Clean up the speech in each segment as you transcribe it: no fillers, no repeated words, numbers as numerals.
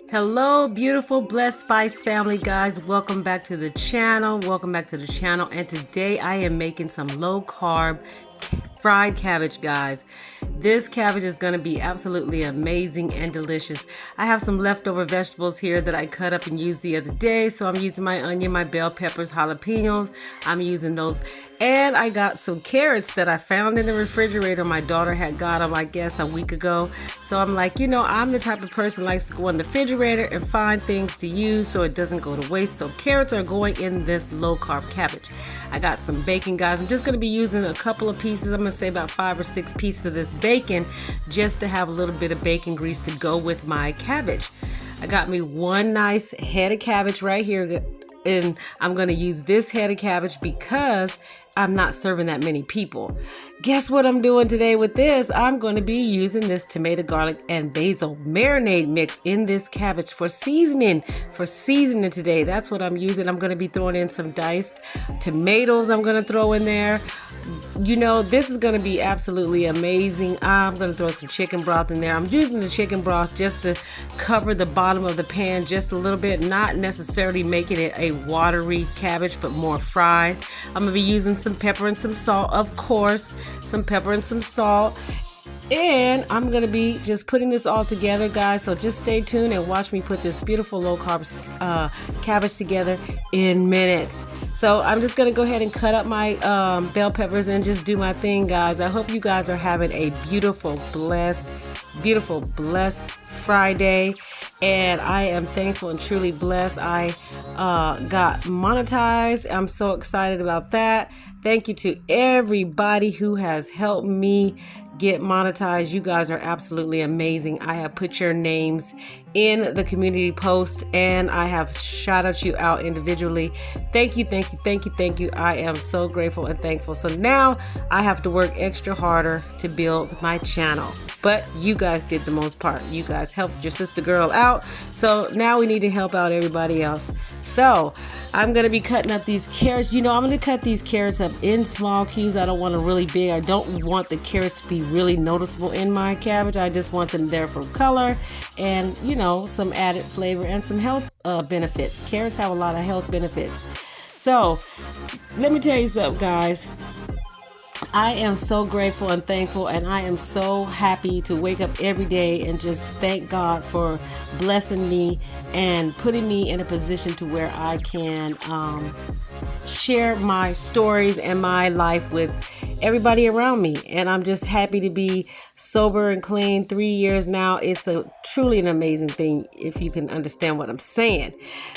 Hello, beautiful Blessed Spice family, guys. Welcome back to the channel. And today I am making some low carb fried cabbage, guys. This cabbage is going to be absolutely amazing and delicious. I have some leftover vegetables here that I cut up and used the other day. So I'm using my onion, my bell peppers, jalapenos. I'm using those. And I got some carrots that I found in the refrigerator. My daughter had got them, I guess, a week ago. So I'm like, I'm the type of person who likes to go in the refrigerator and find things to use so it doesn't go to waste. So carrots are going in this low carb cabbage. I got some bacon, guys. I'm just going to be using a couple of pieces. I'm going to say about 5 or 6 pieces of this bacon just to have a little bit of bacon grease to go with my cabbage. I got me one nice head of cabbage right here. And I'm going to use this head of cabbage because I'm not serving that many people. Guess what I'm doing today with this? I'm going to be using this tomato, garlic, and basil marinade mix in this cabbage for seasoning. Today. That's what I'm using. I'm going to be throwing in some diced tomatoes I'm going to throw in there. This is going to be absolutely amazing. I'm going to throw some chicken broth in there. I'm using the chicken broth just to cover the bottom of the pan just a little bit, not necessarily making it a watery cabbage, but more fried. I'm going to be using some pepper and some salt, of course, some pepper and some salt. And I'm going to be just putting this all together, guys. So just stay tuned and watch me put this beautiful low carb cabbage together in minutes. So I'm just going to go ahead and cut up my bell peppers and just do my thing, guys. I hope you guys are having a beautiful, blessed Friday. And I am thankful and truly blessed. I got monetized. I'm so excited about that. Thank you to everybody who has helped me get monetized. You guys are absolutely amazing. I have put your names in the community post and I have shouted you out individually. Thank you. I am so grateful and thankful. So now I have to work extra harder to build my channel. But you guys did the most part. You guys helped your sister girl out. So now we need to help out everybody else. So I'm going to be cutting up these carrots. I'm going to cut these carrots up in small cubes. I don't want them really big. I don't want the carrots to be really noticeable in my cabbage. I just want them there for color and, some added flavor and some health benefits. Carrots have a lot of health benefits. So let me tell you something, guys. I am so grateful and thankful, and I am so happy to wake up every day and just thank God for blessing me and putting me in a position to where I can share my stories and my life with everybody around me. And I'm just happy to be sober and clean 3 years now. It's truly an amazing thing if you can understand what I'm saying.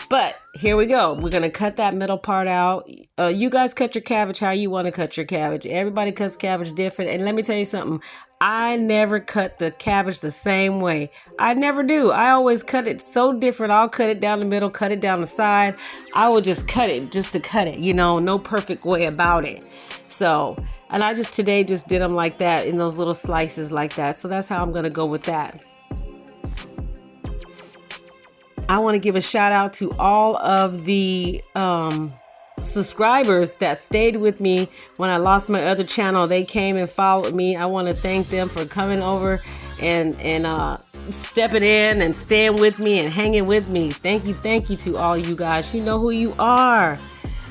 But here we go. We're going to cut that middle part out. You guys cut your cabbage how you want to cut your cabbage. Everybody cuts cabbage different. And let me tell you something. I never cut the cabbage the same way. I never do. I always cut it so different. I'll cut it down the middle, cut it down the side. I will just cut it just to cut it. No perfect way about it. So, and I today did them like that in those little slices like that. So that's how I'm going to go with that. I want to give a shout out to all of the subscribers that stayed with me when I lost my other channel. They came and followed me. I want to thank them for coming over and stepping in and staying with me and hanging with me. Thank you to all you guys. You know who you are.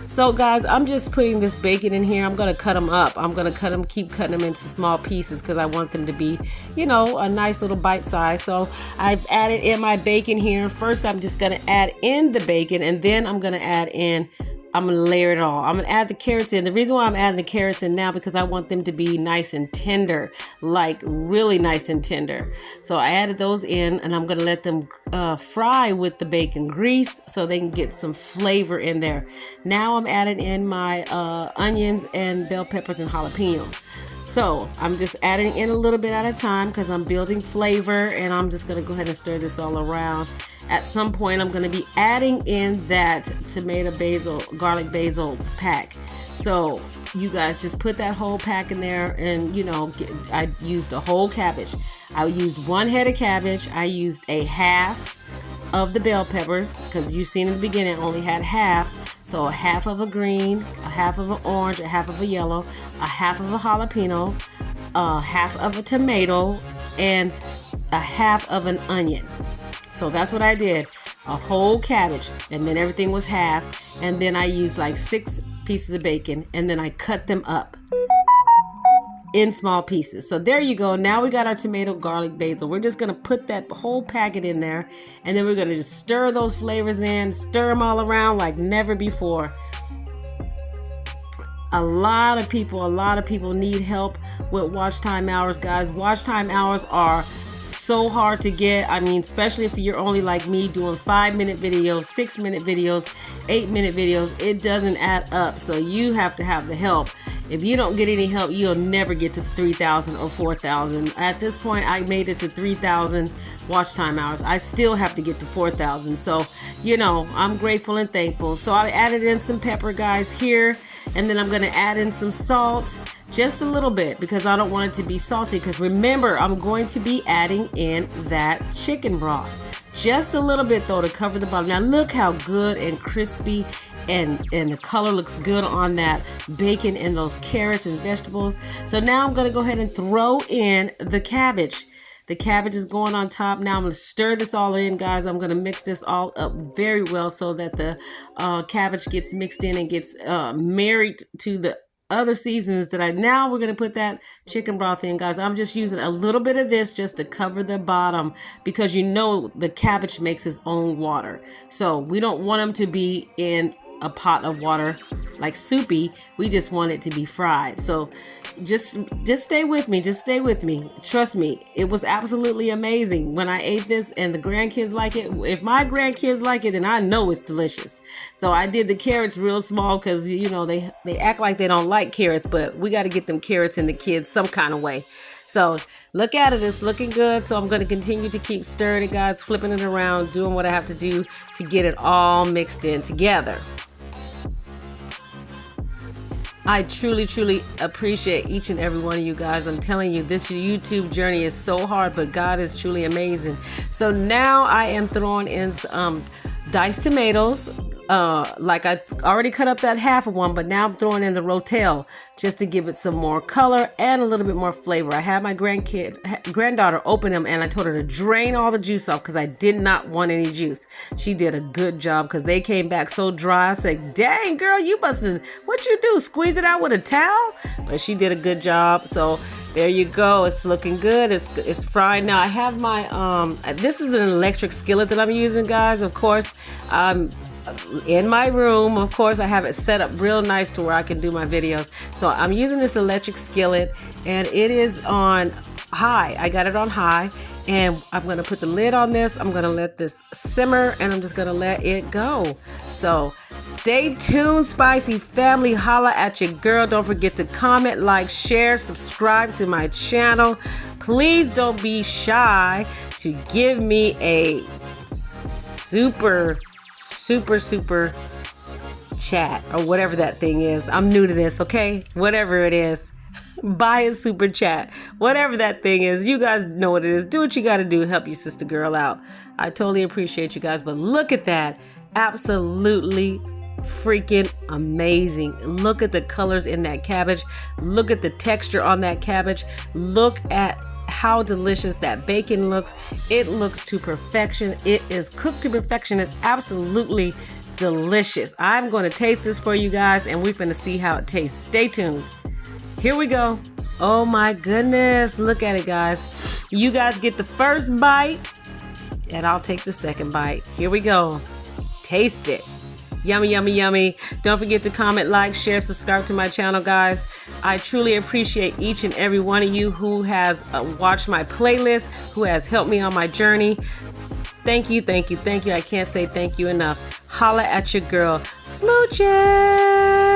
So guys, I'm just putting this bacon in here. I'm going to cut them up. I'm going to keep cutting them into small pieces because I want them to be, a nice little bite size. So I've added in my bacon here. First, I'm just going to add in the bacon, and then I'm going to layer it all. I'm going to add the carrots in. The reason why I'm adding the carrots in now because I want them to be nice and tender, like really nice and tender. So I added those in, and I'm going to let them fry with the bacon grease so they can get some flavor in there. Now I'm adding in my onions and bell peppers and jalapeno. So I'm just adding in a little bit at a time because I'm building flavor, and I'm just going to go ahead and stir this all around. At some point, I'm going to be adding in that tomato basil, garlic basil pack. So you guys just put that whole pack in there, and I used a whole cabbage. I used one head of cabbage. I used a half of the bell peppers because you seen in the beginning I only had half. So a half of a green, a half of an orange, a half of a yellow, a half of a jalapeno, a half of a tomato, and a half of an onion. So that's what I did. A whole cabbage, and then everything was half, and then I used like 6 pieces of bacon, and then I cut them up in small pieces. So there you go. Now we got our tomato, garlic, basil. We're just going to put that whole packet in there, and then we're going to just stir those flavors in, stir them all around like never before. A lot of people need help with watch time hours, guys. Watch time hours are so hard to get. I mean, especially if you're only like me doing 5-minute videos, 6-minute videos, 8-minute videos, it doesn't add up. So you have to have the help. If you don't get any help, you'll never get to 3,000 or 4,000. At this point, I made it to 3,000 watch time hours. I still have to get to 4,000. So, you know, I'm grateful and thankful. So I added in some pepper, guys, here. And then I'm going to add in some salt, just a little bit, because I don't want it to be salty. Because remember, I'm going to be adding in that chicken broth. Just a little bit, though, to cover the bottom. Now, look how good and crispy and the color looks good on that bacon and those carrots and vegetables. So now I'm going to go ahead and throw in the cabbage. The cabbage is going on top. Now I'm going to stir this all in, guys. I'm going to mix this all up very well so that the cabbage gets mixed in and gets married to the other seasonings that now we're going to put that chicken broth in, guys. I'm just using a little bit of this just to cover the bottom, because you know the cabbage makes its own water. So we don't want them to be in a pot of water like soupy. We just want it to be fried. So just stay with me. Just stay with me. Trust me, it was absolutely amazing when I ate this, and the grandkids like it. If my grandkids like it, then I know it's delicious. So I did the carrots real small because, you know, they act like they don't like carrots, but we got to get them carrots in the kids some kind of way. So look at it, it's looking good. So I'm going to continue to keep stirring it, guys, flipping it around, doing what I have to do to get it all mixed in together. I truly appreciate each and every one of you guys. I'm telling you, this YouTube journey is so hard, but God is truly amazing. So now I am throwing in some diced tomatoes. Like I already cut up that half of one, but now I'm throwing in the rotel just to give it some more color and a little bit more flavor. I had my granddaughter open them, and I told her to drain all the juice off because I did not want any juice. She did a good job because they came back so dry. I said, dang girl, you must have, what you do, squeeze it out with a towel? But she did a good job. So there you go. It's looking good. It's fried. Now I have my, this is an electric skillet that I'm using, guys. Of course, in my room, of course, I have it set up real nice to where I can do my videos. So I'm using this electric skillet, and it is on high. I got it on high, and I'm going to put the lid on this. I'm going to let this simmer, and I'm just going to let it go. So stay tuned, Spicy Family. Holla at your girl. Don't forget to comment, like, share, subscribe to my channel. Please don't be shy to give me a super chat or whatever that thing is. I'm new to this, okay? Whatever it is. Buy a super chat. Whatever that thing is. You guys know what it is. Do what you got to do. Help your sister girl out. I totally appreciate you guys. But look at that. Absolutely freaking amazing. Look at the colors in that cabbage. Look at the texture on that cabbage. Look at how delicious that bacon looks. It looks to perfection. It is cooked to perfection. It's absolutely delicious. I'm going to taste this for you guys, and we're going to see how it tastes. Stay tuned. Here we go. Oh my goodness. Look at it, guys. You guys get the first bite, and I'll take the second bite. Here we go. Taste it. Yummy, yummy, yummy. Don't forget to comment, like, share, subscribe to my channel, guys. I truly appreciate each and every one of you who has watched my playlist, who has helped me on my journey. Thank you, thank you, thank you. I can't say thank you enough. Holla at your girl. Smooches!